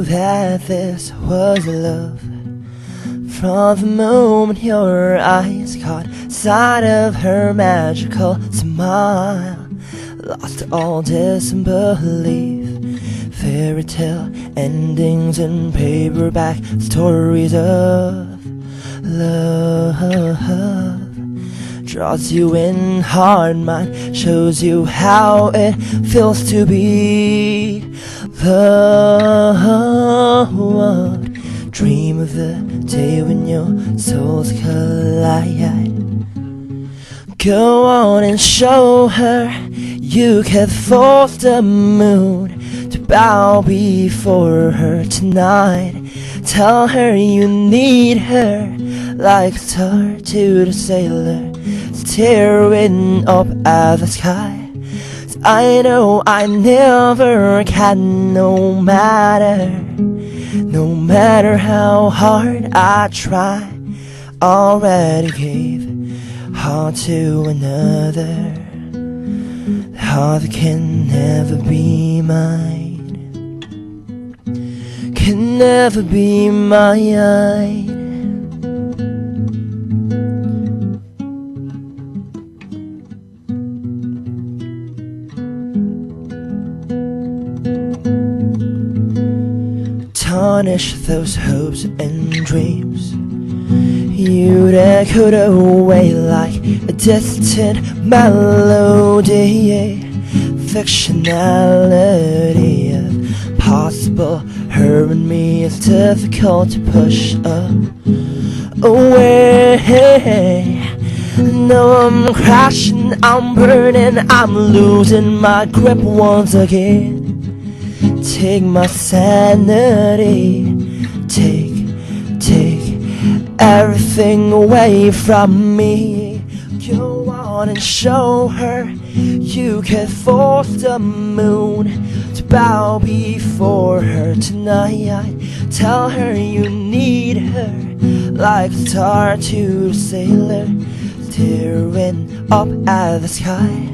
that this was love from the moment your eyes caught sight of her magical smile. Lost all disbelief, fairy tale endings and paperback stories of love. Draws you in hard, mind shows you how it feels to be loved. Dream of the day when your souls collide. Go on and show her you can force the moon to bow before her tonight. Tell her you need her like a star to the sailor staring up at the sky. I know I never can, no matter how hard I try. Already gave heart to another, the heart that can never be mine, can never be mine. Tarnish those hopes and dreams you'd echoed away like a distant melody. Fictionality of possible her and me is difficult to push away. No, I'm crashing, I'm burning, I'm losing my grip once again. Take my sanity, take everything away from me. Go on and show her you can force the moon to bow before her tonight. Tell her you need her like a star to a sailor staring up at the sky.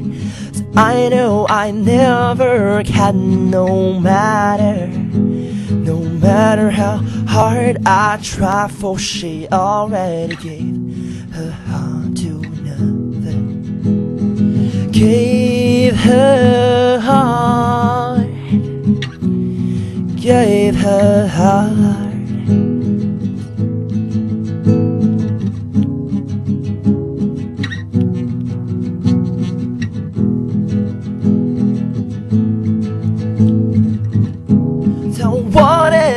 I know I never can, no matter how hard I try, for she already gave her heart to another, gave her heart, gave her heart.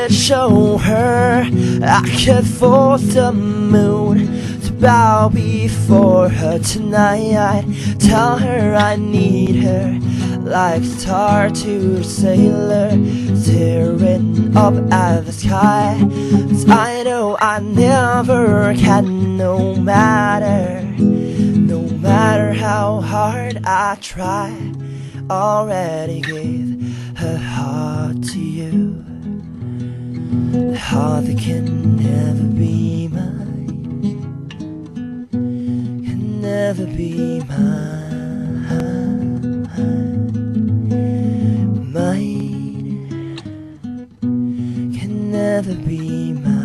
Show her I could force the moon to bow before her tonight. Tell her I need her like a star to a sailor staring up at the sky. 'Cause I know I never can, no matter how hard I try. Already gave her heart to you, the heart that can never be mine, can never be mine, mine, can never be mine.